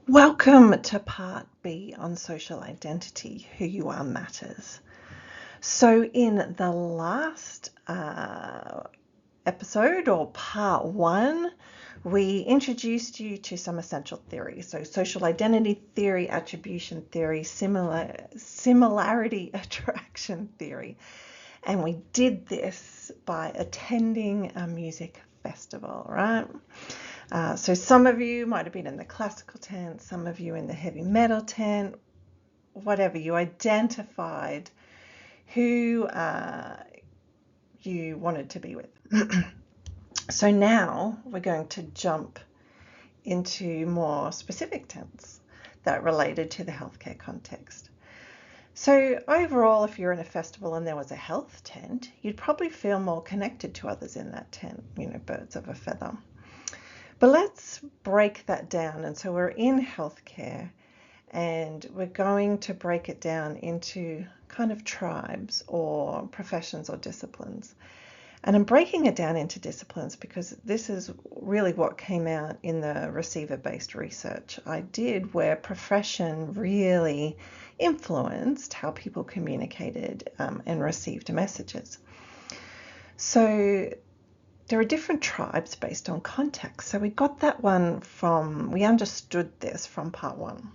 Welcome to part B on social identity, who you are matters. So in the last episode or part 1, we introduced you to some essential theories. So social identity theory, attribution theory, similarity attraction theory. And we did this by attending a music festival, right? So some of you might have been in the classical tent, some of you in the heavy metal tent, whatever. You identified who you wanted to be with. So now we're going to jump into more specific tents that related to the healthcare context. So overall, if you're in a festival and there was a health tent, you'd probably feel more connected to others in that tent, birds of a feather. But let's break that down. And so we're in healthcare and we're going to break it down into kind of tribes or professions or disciplines. And I'm breaking it down into disciplines because this is really what came out in the receiver-based research I did, where profession really influenced how people communicated and received messages. So there are different tribes based on context. So we got that one we understood this from part 1.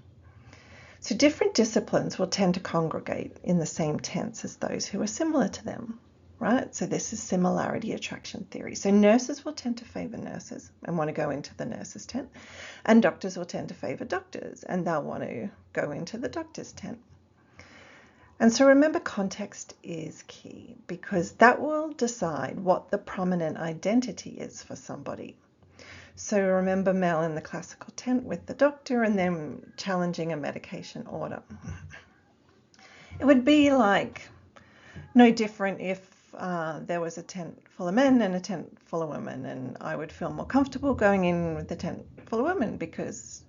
So different disciplines will tend to congregate in the same tents as those who are similar to them, right? So this is similarity attraction theory. So nurses will tend to favor nurses and want to go into the nurses' tent, and doctors will tend to favor doctors and they'll want to go into the doctor's tent. And so remember, context is key because that will decide what the prominent identity is for somebody. So remember Mel in the classical tent with the doctor and them challenging a medication order. It would be like no different if there was a tent full of men and a tent full of women, and I would feel more comfortable going in with the tent full of women because,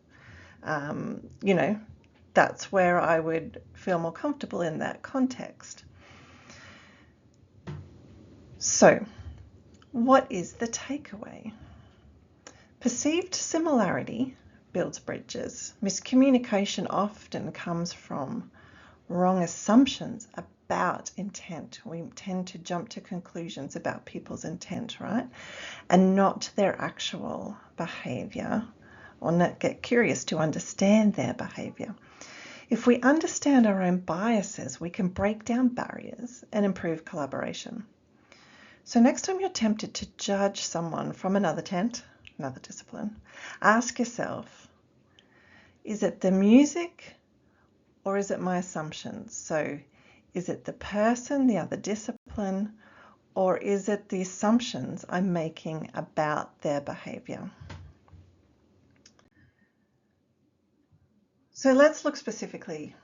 that's where I would feel more comfortable in that context. So, what is the takeaway? Perceived similarity builds bridges. Miscommunication often comes from wrong assumptions about intent. We tend to jump to conclusions about people's intent, right? And not their actual behavior, or not get curious to understand their behavior. If we understand our own biases, we can break down barriers and improve collaboration. So next time you're tempted to judge someone from another tent, another discipline, ask yourself, is it the music or is it my assumptions? So is it the person, the other discipline, or is it the assumptions I'm making about their behavior? So let's look specifically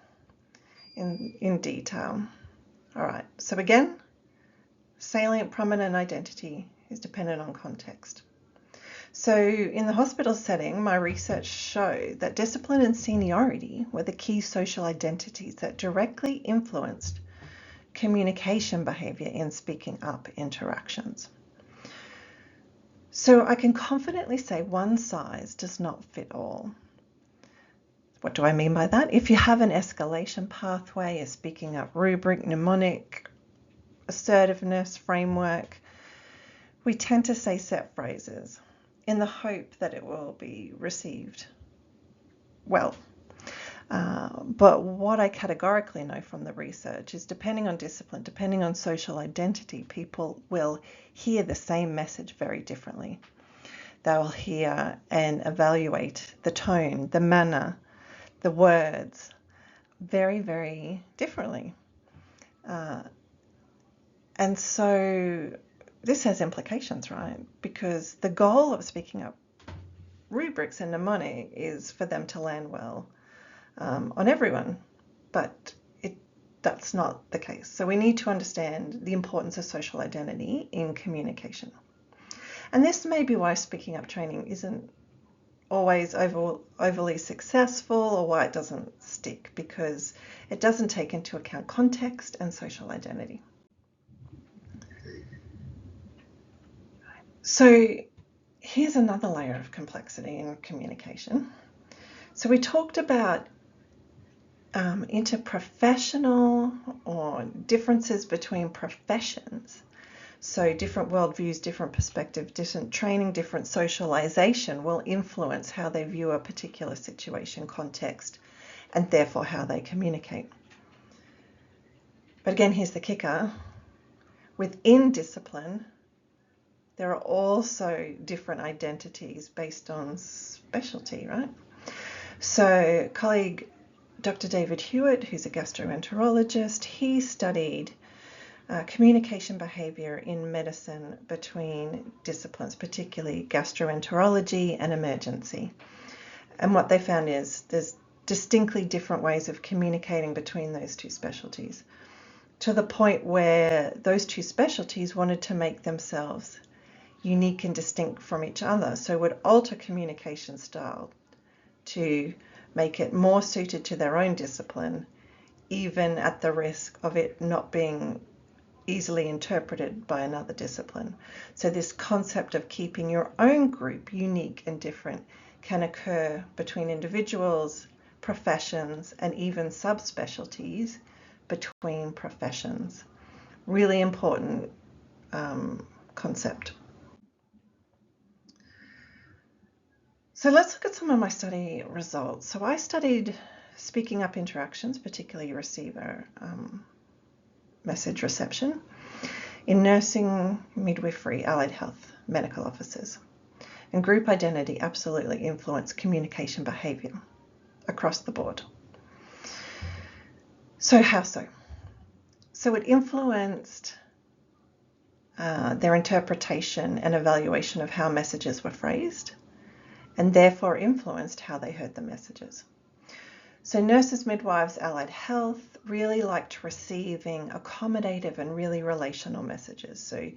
in detail. All right, so again, salient, prominent identity is dependent on context. So in the hospital setting, my research showed that discipline and seniority were the key social identities that directly influenced communication behavior in speaking up interactions. So I can confidently say one size does not fit all. What do I mean by that? If you have an escalation pathway, a speaking up rubric, mnemonic, assertiveness framework, we tend to say set phrases in the hope that it will be received well. But what I categorically know from the research is depending on discipline, depending on social identity, people will hear the same message very differently. They'll hear and evaluate the tone, the manner, the words very, very differently. And so this has implications, right? Because the goal of speaking up rubrics and mnemonic is for them to land well on everyone, but that's not the case. So we need to understand the importance of social identity in communication. And this may be why speaking up training isn't always overly successful, or why it doesn't stick, because it doesn't take into account context and social identity. So here's another layer of complexity in communication. So we talked about interprofessional or differences between professions. So different worldviews, different perspectives, different training, different socialization will influence how they view a particular situation, context, and therefore how they communicate. But again, here's the kicker. Within discipline, there are also different identities based on specialty, right? So colleague Dr. David Hewitt, who's a gastroenterologist, he studied communication behavior in medicine between disciplines, particularly gastroenterology and emergency. And what they found is there's distinctly different ways of communicating between those two specialties, to the point where those two specialties wanted to make themselves unique and distinct from each other, so would alter communication style to make it more suited to their own discipline, even at the risk of it not being easily interpreted by another discipline. So this concept of keeping your own group unique and different can occur between individuals, professions, and even subspecialties between professions. Really important concept. So let's look at some of my study results. So I studied speaking up interactions, particularly receiver message reception, in nursing, midwifery, allied health, medical officers. And group identity absolutely influenced communication behavior across the board. So how so? So it influenced their interpretation and evaluation of how messages were phrased, and therefore influenced how they heard the messages. So nurses, midwives, allied health really liked receiving accommodative and really relational messages. So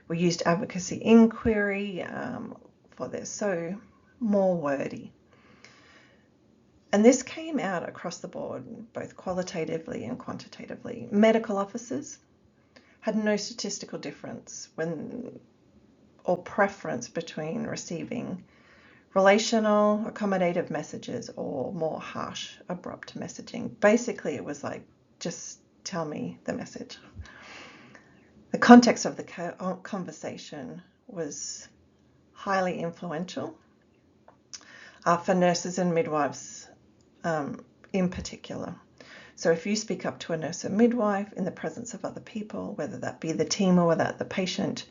we used advocacy inquiry for this, so more wordy. And this came out across the board, both qualitatively and quantitatively. Medical officers had no statistical difference or preference between receiving relational, accommodative messages or more harsh, abrupt messaging. Basically, it was like, just tell me the message. The context of the conversation was highly influential for nurses and midwives in particular. So if you speak up to a nurse or midwife in the presence of other people, whether that be the team or whether the patient,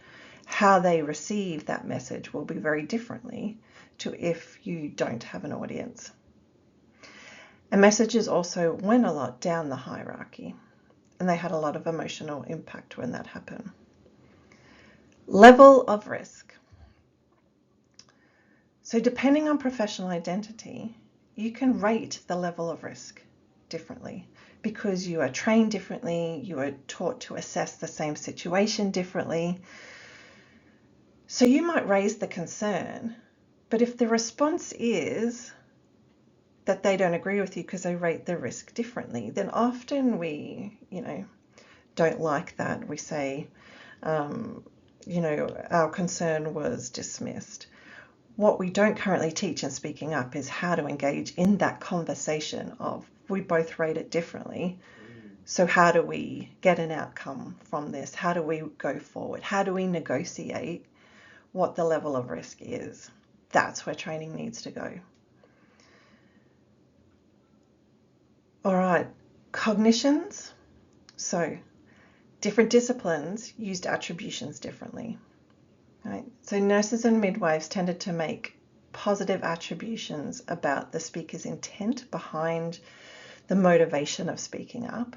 how they receive that message will be very differently to if you don't have an audience. And messages also went a lot down the hierarchy, and they had a lot of emotional impact when that happened. Level of risk. So depending on professional identity, you can rate the level of risk differently because you are trained differently, you are taught to assess the same situation differently. So you might raise the concern, but if the response is that they don't agree with you because they rate the risk differently, then often we, don't like that. We say, our concern was dismissed. What we don't currently teach in speaking up is how to engage in that conversation of we both rate it differently. So how do we get an outcome from this? How do we go forward? How do we negotiate what the level of risk is? That's where training needs to go. All right, cognitions. So different disciplines used attributions differently. Right? So nurses and midwives tended to make positive attributions about the speaker's intent behind the motivation of speaking up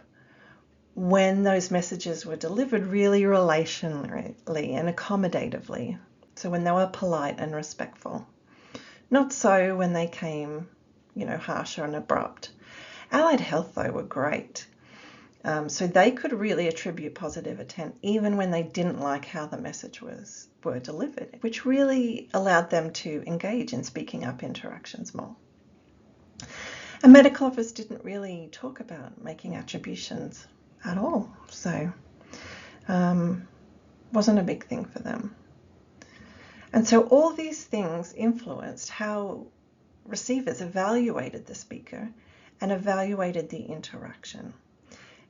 when those messages were delivered really relationally and accommodatively. So when they were polite and respectful. Not so when they came, harsher and abrupt. Allied health, though, were great. So they could really attribute positive intent even when they didn't like how the message were delivered, which really allowed them to engage in speaking up interactions more. And medical officers didn't really talk about making attributions at all, so wasn't a big thing for them. And so all these things influenced how receivers evaluated the speaker and evaluated the interaction.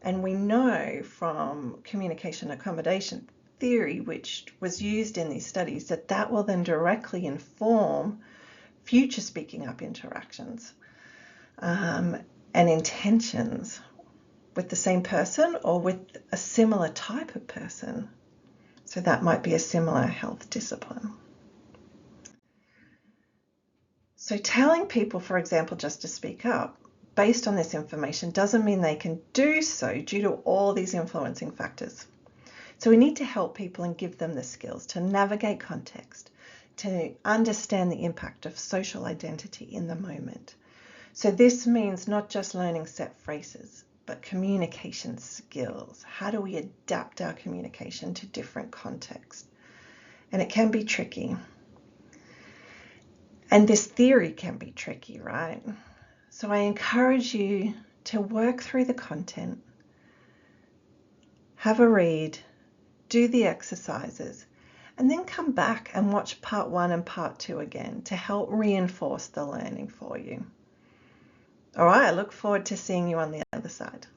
And we know from communication accommodation theory, which was used in these studies, that that will then directly inform future speaking up interactions and intentions with the same person or with a similar type of person. So that might be a similar health discipline. So telling people, for example, just to speak up based on this information doesn't mean they can do so due to all these influencing factors. So we need to help people and give them the skills to navigate context, to understand the impact of social identity in the moment. So this means not just learning set phrases, but communication skills. How do we adapt our communication to different contexts? And it can be tricky. And this theory can be tricky, right? So I encourage you to work through the content, have a read, do the exercises, and then come back and watch part 1 and part 2 again to help reinforce the learning for you. All right, I look forward to seeing you on the other side.